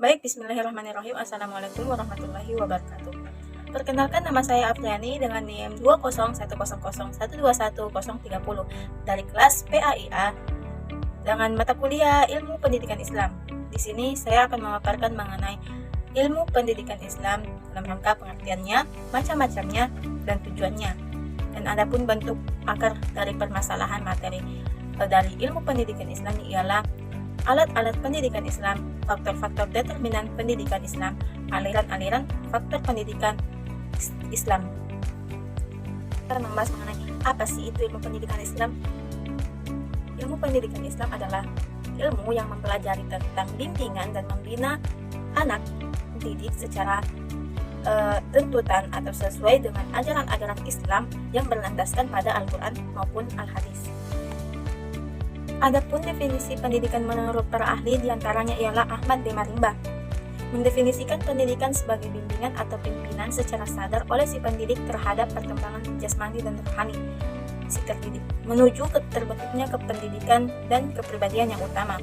Baik, bismillahirrahmanirrahim. Assalamualaikum warahmatullahi wabarakatuh. Perkenalkan, nama saya Afriani dengan NIM 20100121030 dari kelas PAIA dengan mata kuliah Ilmu Pendidikan Islam. Di sini saya akan memaparkan mengenai ilmu pendidikan Islam dalam rangka pengertiannya, macam-macamnya, dan tujuannya. Dan adapun bentuk akar dari permasalahan materi dari ilmu pendidikan Islam ialah alat-alat pendidikan Islam, faktor-faktor determinan pendidikan Islam, aliran-aliran faktor pendidikan Islam. Kita membahas mengenai apa sih itu ilmu pendidikan Islam. Ilmu pendidikan Islam adalah ilmu yang mempelajari tentang bimbingan dan membina anak didik secara tuntutan atau sesuai dengan ajaran-ajaran Islam yang berlandaskan pada Al-Quran maupun Al-Hadis. Adapun definisi pendidikan menurut para ahli diantaranya ialah Ahmad Demarimba mendefinisikan pendidikan sebagai bimbingan atau pimpinan secara sadar oleh si pendidik terhadap perkembangan jasmani dan rohani si terdidik menuju ke terbentuknya kependidikan dan kepribadian yang utama.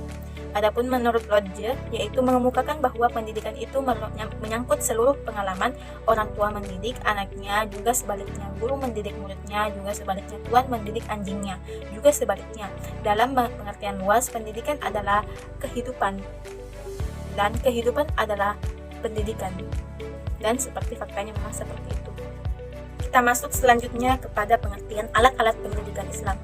Adapun menurut Lodge, yaitu mengemukakan bahwa pendidikan itu menyangkut seluruh pengalaman orang tua mendidik anaknya, juga sebaliknya guru mendidik muridnya, juga sebaliknya tuan mendidik anjingnya, juga sebaliknya. Dalam pengertian luas, pendidikan adalah kehidupan dan kehidupan adalah pendidikan. Dan seperti faktanya memang seperti itu. Kita masuk selanjutnya kepada pengertian alat-alat pendidikan Islam.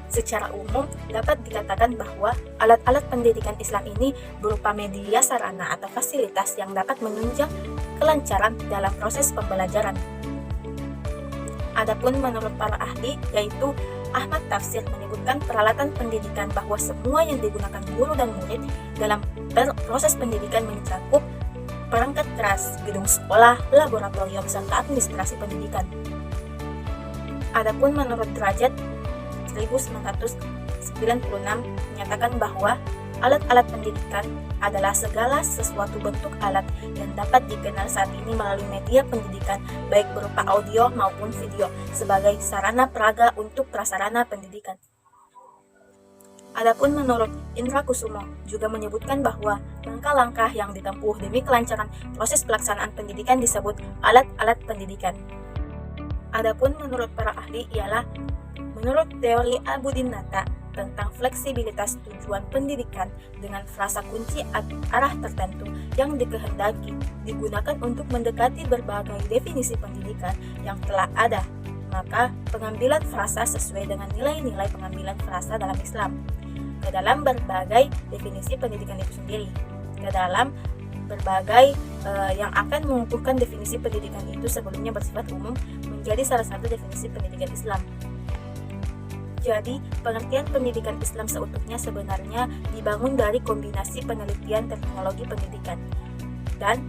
Secara umum, dapat dikatakan bahwa alat-alat pendidikan Islam ini berupa media sarana atau fasilitas yang dapat menunjang kelancaran dalam proses pembelajaran. Adapun menurut para ahli, yaitu Ahmad Tafsir menyebutkan peralatan pendidikan bahwa semua yang digunakan guru dan murid dalam proses pendidikan mencakup perangkat keras, gedung sekolah, laboratorium, serta administrasi pendidikan. Adapun menurut Derajat 1996 menyatakan bahwa alat-alat pendidikan adalah segala sesuatu bentuk alat yang dapat dikenal saat ini melalui media pendidikan baik berupa audio maupun video sebagai sarana peraga untuk prasarana pendidikan. Adapun menurut Indra Kusumo juga menyebutkan bahwa langkah-langkah yang ditempuh demi kelancaran proses pelaksanaan pendidikan disebut alat-alat pendidikan. Adapun menurut para ahli ialah menurut teori Abudin-Nata tentang fleksibilitas tujuan pendidikan dengan frasa kunci arah tertentu yang dikehendaki digunakan untuk mendekati berbagai definisi pendidikan yang telah ada, maka pengambilan frasa sesuai dengan nilai-nilai pengambilan frasa dalam Islam ke dalam berbagai definisi pendidikan itu sendiri, ke dalam berbagai yang akan mengukuhkan definisi pendidikan itu sebelumnya bersifat umum menjadi salah satu definisi pendidikan Islam. Jadi, pengertian pendidikan Islam seutuhnya sebenarnya dibangun dari kombinasi penelitian terminologi pendidikan dan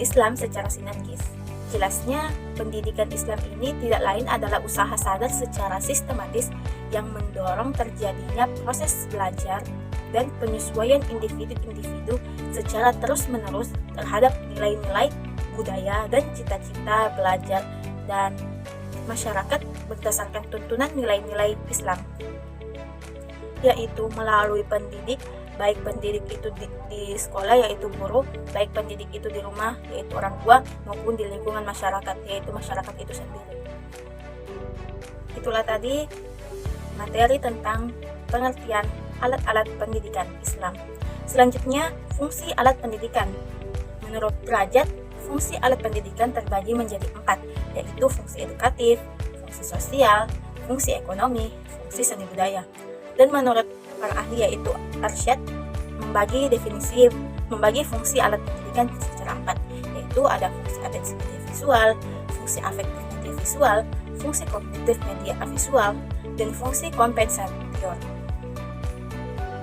Islam secara sinergis. Jelasnya, pendidikan Islam ini tidak lain adalah usaha sadar secara sistematis yang mendorong terjadinya proses belajar dan penyesuaian individu-individu secara terus-menerus terhadap nilai-nilai budaya dan cita-cita belajar dan masyarakat berdasarkan tuntunan nilai-nilai Islam, yaitu melalui pendidik, baik pendidik itu di sekolah yaitu guru, baik pendidik itu di rumah yaitu orang tua, maupun di lingkungan masyarakat yaitu masyarakat itu sendiri. Itulah tadi materi tentang pengertian alat-alat pendidikan Islam. Selanjutnya, fungsi alat pendidikan. Menurut Derajat, fungsi alat pendidikan terbagi menjadi 4, yaitu fungsi edukatif, fungsi sosial, fungsi ekonomi, fungsi seni budaya. Dan menurut para ahli yaitu Arsyad membagi fungsi alat pendidikan secara 4, yaitu ada fungsi atensi media visual, fungsi afektif media visual, fungsi kognitif media visual, dan fungsi kompensator.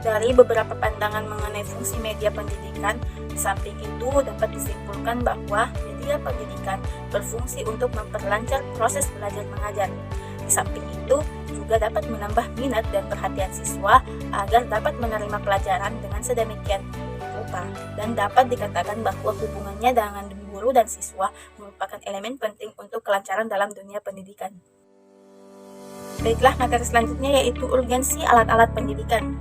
Dari beberapa pandangan mengenai fungsi media pendidikan, di samping itu dapat disimpulkan bahwa media pendidikan berfungsi untuk memperlancar proses belajar mengajar. Di samping itu juga dapat menambah minat dan perhatian siswa agar dapat menerima pelajaran dengan sedemikian rupa, dan dapat dikatakan bahwa hubungannya dengan guru dan siswa merupakan elemen penting untuk kelancaran dalam dunia pendidikan. Baiklah, materi selanjutnya yaitu urgensi alat-alat pendidikan.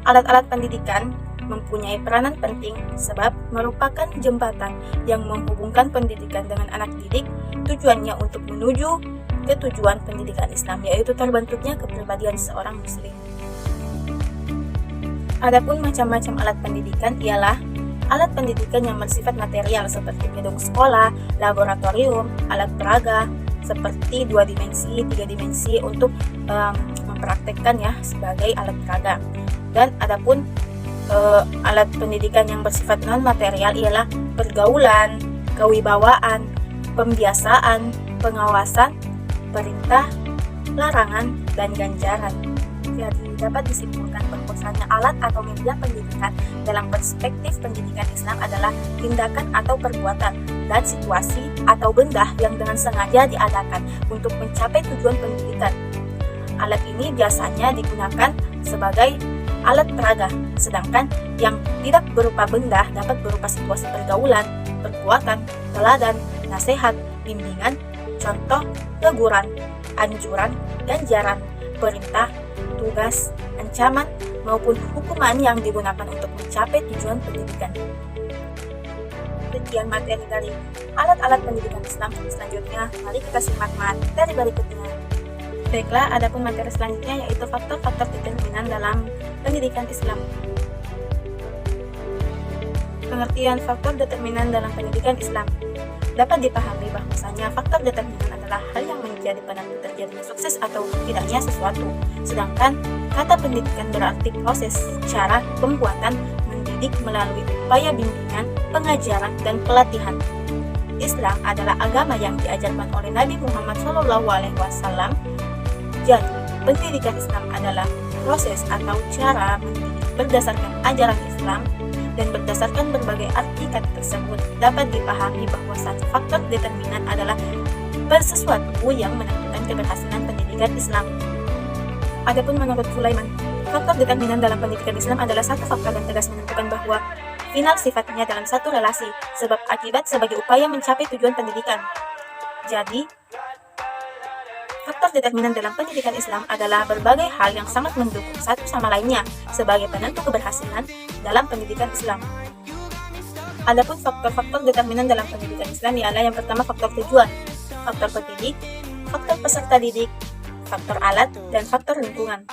Alat-alat pendidikan mempunyai peranan penting sebab merupakan jembatan yang menghubungkan pendidikan dengan anak didik, tujuannya untuk menuju ke tujuan pendidikan Islam, yaitu terbentuknya kepribadian seorang muslim. Adapun macam-macam alat pendidikan ialah alat pendidikan yang bersifat material seperti gedung sekolah, laboratorium, alat peraga seperti 2 dimensi, 3 dimensi untuk mempraktekkan ya sebagai alat peraga. Dan adapun alat pendidikan yang bersifat non material ialah pergaulan, kewibawaan, pembiasaan, pengawasan, perintah, larangan, dan ganjaran. Jadi dapat disimpulkan bahwasanya alat atau media pendidikan dalam perspektif pendidikan Islam adalah tindakan atau perbuatan dan situasi atau benda yang dengan sengaja diadakan untuk mencapai tujuan pendidikan. Alat ini biasanya digunakan sebagai alat peraga, sedangkan yang tidak berupa benda dapat berupa situasi pergaulan, perbuatan, teladan, nasihat, bimbingan, contoh, teguran, anjuran, ganjaran, perintah, tugas, ancaman, maupun hukuman yang digunakan untuk mencapai tujuan pendidikan. Sekian materi dari alat-alat pendidikan Islam. Selanjutnya, mari kita simak materi berikutnya. Baiklah, adapun materi selanjutnya yaitu faktor-faktor determinan dalam pendidikan Islam. Pengertian faktor determinan dalam pendidikan Islam. Dapat dipahami bahwasanya faktor determinan adalah hal yang menjadi penentu terjadinya sukses atau tidaknya sesuatu. Sedangkan kata pendidikan berarti proses, cara, pembuatan, mendidik melalui upaya bimbingan, pengajaran, dan pelatihan. Islam adalah agama yang diajarkan oleh Nabi Muhammad SAW. Jadi, pendidikan Islam adalah proses atau cara mendidik berdasarkan ajaran Islam, dan berdasarkan berbagai arti kata tersebut dapat dipahami bahwa satu faktor determinan adalah sesuatu yang menentukan keberhasilan pendidikan Islam. Adapun menurut Sulaiman, faktor determinan dalam pendidikan Islam adalah satu faktor yang tegas menentukan bahwa final sifatnya dalam satu relasi, sebab akibat sebagai upaya mencapai tujuan pendidikan. Jadi, faktor determinan dalam pendidikan Islam adalah berbagai hal yang sangat mendukung satu sama lainnya sebagai penentu keberhasilan dalam pendidikan Islam. Adapun faktor-faktor determinan dalam pendidikan Islam ialah yang pertama faktor tujuan, faktor pendidik, faktor peserta didik, faktor alat, dan faktor lingkungan.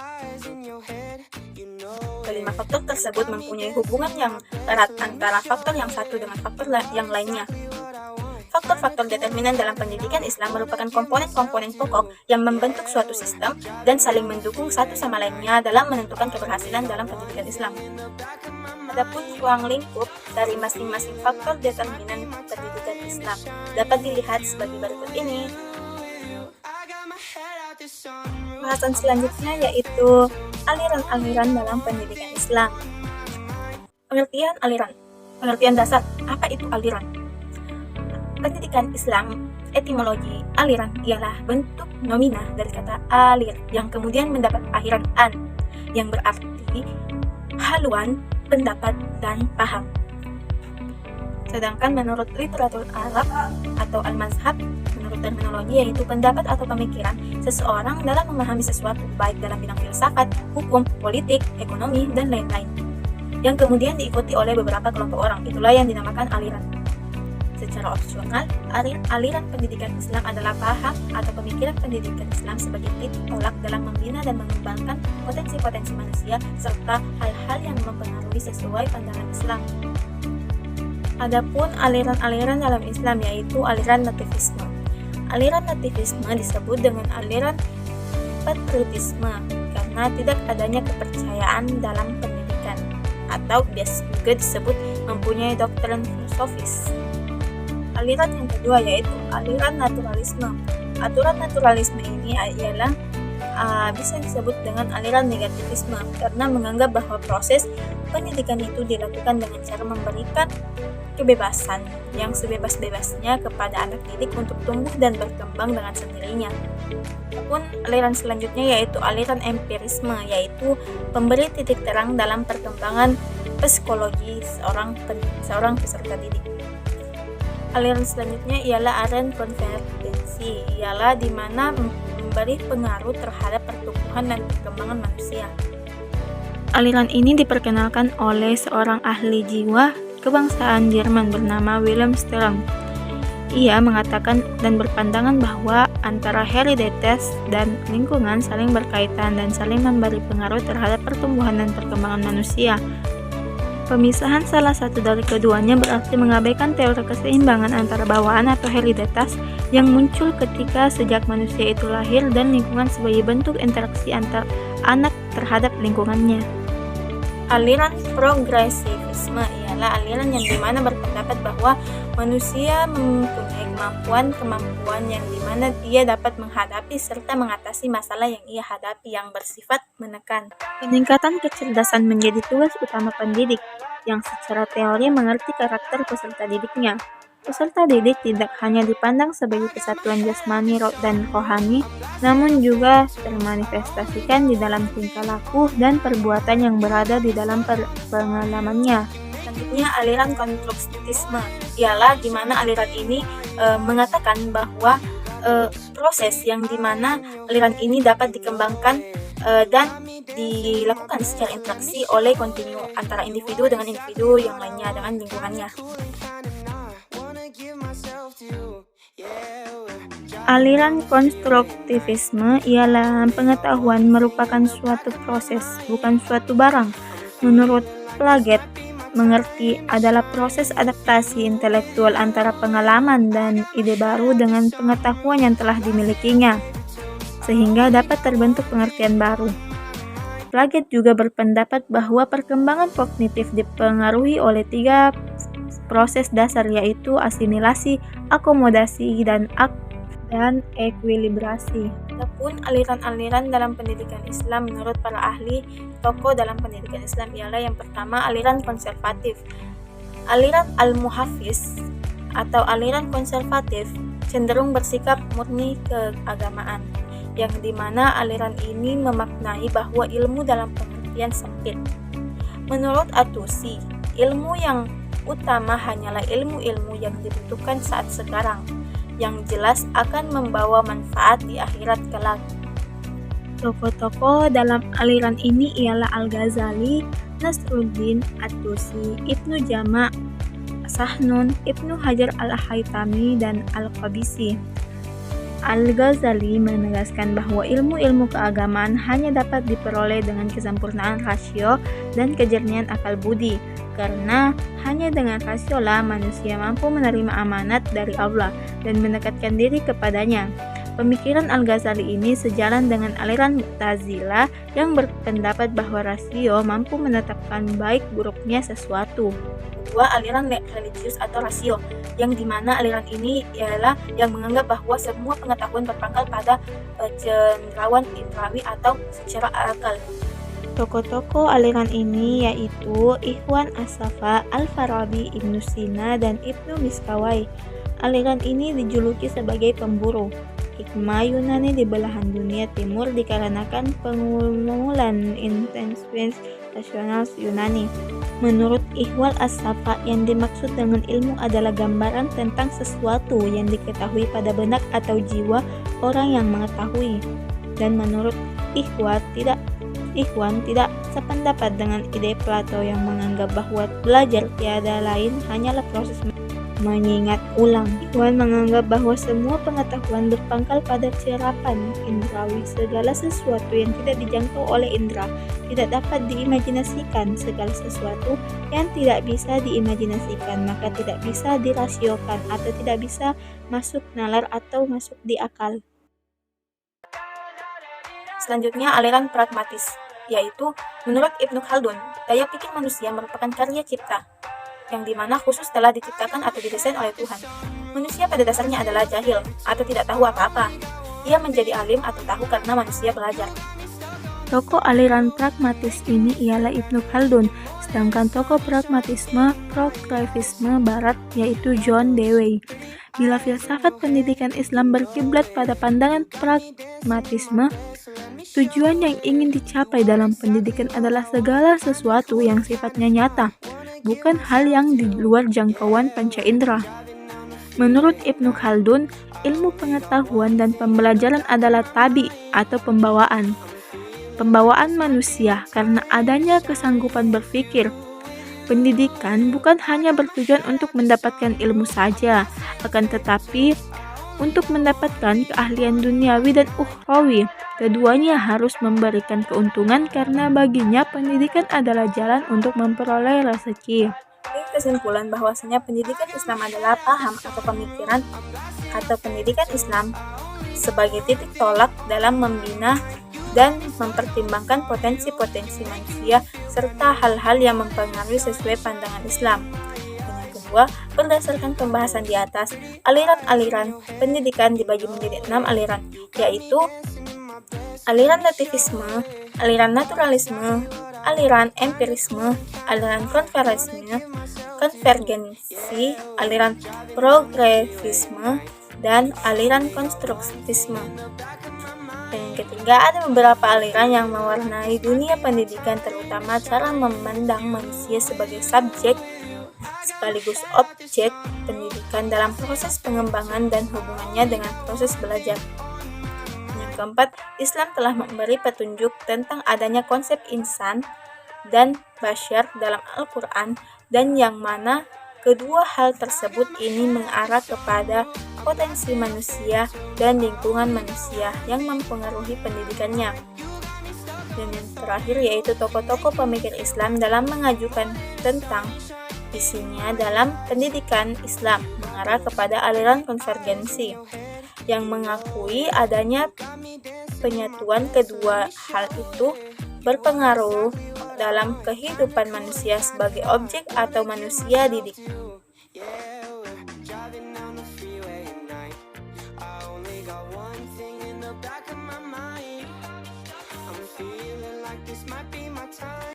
Kelima faktor tersebut mempunyai hubungan yang erat antara faktor yang satu dengan faktor yang lainnya. Faktor-faktor determinan dalam pendidikan Islam merupakan komponen-komponen pokok yang membentuk suatu sistem dan saling mendukung satu sama lainnya dalam menentukan keberhasilan dalam pendidikan Islam. Adapun ruang lingkup dari masing-masing faktor determinan pendidikan Islam dapat dilihat sebagai berikut ini. Bahasan selanjutnya yaitu aliran-aliran dalam pendidikan Islam. Pengertian aliran. Pengertian dasar, apa itu aliran? Pendidikan Islam, etimologi aliran ialah bentuk nominah dari kata alir yang kemudian mendapat akhiran an yang berarti haluan, pendapat, dan paham. Sedangkan menurut literatur Arab atau al-mazhab, menurut terminologi yaitu pendapat atau pemikiran seseorang dalam memahami sesuatu baik dalam bidang filsafat, hukum, politik, ekonomi, dan lain-lain yang kemudian diikuti oleh beberapa kelompok orang. Itulah yang dinamakan aliran. Secara opsional, aliran pendidikan Islam adalah paham atau pemikiran pendidikan Islam sebagai titik tolak dalam membina dan mengembangkan potensi-potensi manusia serta hal-hal yang mempengaruhi sesuai pandangan Islam. Adapun aliran-aliran dalam Islam yaitu aliran nativisme. Aliran nativisme disebut dengan aliran patriotisme karena tidak adanya kepercayaan dalam pendidikan atau biasa juga disebut mempunyai doktrin filosofis. Aliran yang kedua yaitu aliran naturalisme. Aliran naturalisme ini ialah bisa disebut dengan aliran negativisme karena menganggap bahwa proses pendidikan itu dilakukan dengan cara memberikan kebebasan yang sebebas-bebasnya kepada anak didik untuk tumbuh dan berkembang dengan sendirinya. Adapun aliran selanjutnya yaitu aliran empirisme, yaitu pemberi titik terang dalam perkembangan psikologi seorang peserta didik. Aliran selanjutnya ialah aliran konvergensi, ialah di mana memberi pengaruh terhadap pertumbuhan dan perkembangan manusia. Aliran ini diperkenalkan oleh seorang ahli jiwa kebangsaan Jerman bernama Wilhelm Stern. Ia mengatakan dan berpandangan bahwa antara hereditas dan lingkungan saling berkaitan dan saling memberi pengaruh terhadap pertumbuhan dan perkembangan manusia. Pemisahan salah satu dari keduanya berarti mengabaikan teori keseimbangan antara bawaan atau hereditas yang muncul ketika sejak manusia itu lahir dan lingkungan sebagai bentuk interaksi antar anak terhadap lingkungannya. Aliran progresivisme ialah aliran yang dimana berpendapat bahwa manusia mempunyai kemampuan yang dimana ia dapat menghadapi serta mengatasi masalah yang ia hadapi yang bersifat menekan. Peningkatan kecerdasan menjadi tugas utama pendidik, yang secara teori mengerti karakter peserta didiknya. Peserta didik tidak hanya dipandang sebagai kesatuan jasmani, roh, dan rohani, namun juga termanifestasikan di dalam tingkah laku dan perbuatan yang berada di dalam pengalamannya. Selanjutnya, aliran konstruktivisme ialah di mana aliran ini mengatakan bahwa proses yang dimana aliran ini dapat dikembangkan dan dilakukan secara interaksi oleh kontinu antara individu dengan individu yang lainnya dengan lingkungannya. Aliran konstruktivisme ialah pengetahuan merupakan suatu proses, bukan suatu barang. Menurut Piaget, mengerti adalah proses adaptasi intelektual antara pengalaman dan ide baru dengan pengetahuan yang telah dimilikinya, sehingga dapat terbentuk pengertian baru. Piaget juga berpendapat bahwa perkembangan kognitif dipengaruhi oleh 3 proses dasar, yaitu asimilasi, akomodasi, dan ekuilibrasi. Adapun aliran-aliran dalam pendidikan Islam menurut para ahli tokoh dalam pendidikan Islam ialah yang pertama aliran konservatif. Aliran al-muhafiz atau aliran konservatif cenderung bersikap murni keagamaan, yang dimana aliran ini memaknai bahwa ilmu dalam pengertian sempit. Menurut At-Tusi, ilmu yang utama hanyalah ilmu-ilmu yang dibutuhkan saat sekarang, yang jelas akan membawa manfaat di akhirat kelak. Tokoh-tokoh dalam aliran ini ialah Al-Ghazali, Nasruddin At-Tusi, Ibnu Jama' Sahnun, Ibnu Hajar Al-Haytami, dan Al-Qabisi. Al-Ghazali menegaskan bahwa ilmu-ilmu keagamaan hanya dapat diperoleh dengan kesempurnaan rasio dan kejernihan akal budi, karena hanya dengan rasiolah manusia mampu menerima amanat dari Allah dan mendekatkan diri kepadanya. Pemikiran Al-Ghazali ini sejalan dengan aliran Mu'tazilah yang berpendapat bahwa rasio mampu menetapkan baik buruknya sesuatu. Kedua, aliran religius atau rasio, yang dimana aliran ini ialah yang menganggap bahwa semua pengetahuan berpangkal pada cenderawasih indrawi atau secara akal. Tokoh-tokoh aliran ini yaitu Ikhwan As-Safa, Al-Farabi, Ibnu Sina, dan Ibnu Miskawai. Aliran ini dijuluki sebagai pemburu hikmah Yunani di belahan dunia timur dikarenakan pengumulan intensitas rasional Yunani. Menurut Ikhwan As-Safa, yang dimaksud dengan ilmu adalah gambaran tentang sesuatu yang diketahui pada benak atau jiwa orang yang mengetahui. Dan menurut Ikhwan tidak sependapat dengan ide Plato yang menganggap bahwa belajar tiada lain hanyalah proses mengingat ulang. Ikhwan menganggap bahwa semua pengetahuan berpangkal pada cerapan indrawi. Segala sesuatu yang tidak dijangkau oleh indera tidak dapat diimajinasikan. Segala sesuatu yang tidak bisa diimajinasikan maka tidak bisa dirasiokan atau tidak bisa masuk nalar atau masuk di akal. Selanjutnya, aliran pragmatis, yaitu menurut Ibnu Khaldun, daya pikir manusia merupakan karya cipta, yang dimana khusus telah diciptakan atau didesain oleh Tuhan. Manusia pada dasarnya adalah jahil atau tidak tahu apa-apa. Ia menjadi alim atau tahu karena manusia belajar. Tokoh aliran pragmatis ini ialah Ibnu Khaldun, sedangkan tokoh pragmatisme progresivisme barat yaitu John Dewey. Bila filsafat pendidikan Islam berkiblat pada pandangan pragmatisme, tujuan yang ingin dicapai dalam pendidikan adalah segala sesuatu yang sifatnya nyata, bukan hal yang di luar jangkauan panca indera. Menurut Ibnu Khaldun, ilmu pengetahuan dan pembelajaran adalah tabi atau pembawaan. pembawaan manusia karena adanya kesanggupan berpikir. Pendidikan bukan hanya bertujuan untuk mendapatkan ilmu saja, akan tetapi untuk mendapatkan keahlian duniawi dan ukhrawi. Keduanya harus memberikan keuntungan karena baginya pendidikan adalah jalan untuk memperoleh rezeki. Kesimpulan bahwasanya pendidikan Islam adalah paham atau pemikiran atau pendidikan Islam sebagai titik tolak dalam membina dan mempertimbangkan potensi-potensi manusia serta hal-hal yang mempengaruhi sesuai pandangan Islam. Dan yang kedua, berdasarkan pembahasan di atas, aliran-aliran pendidikan dibagi menjadi 6 aliran, yaitu aliran nativisme, aliran naturalisme, aliran empirisme, aliran konvergensi, aliran progresivisme, dan aliran konstruktivisme. Dan yang ketiga, ada beberapa aliran yang mewarnai dunia pendidikan, terutama cara memandang manusia sebagai subjek sekaligus objek pendidikan dalam proses pengembangan dan hubungannya dengan proses belajar. Yang keempat, Islam telah memberi petunjuk tentang adanya konsep insan dan basyar dalam Al-Quran, dan yang mana kedua hal tersebut ini mengarah kepada potensi manusia dan lingkungan manusia yang mempengaruhi pendidikannya. Dan yang terakhir yaitu tokoh-tokoh pemikir Islam dalam mengajukan tentang visinya dalam pendidikan Islam mengarah kepada aliran konvergensi yang mengakui adanya penyatuan kedua hal itu berpengaruh dalam kehidupan manusia sebagai objek atau manusia didik.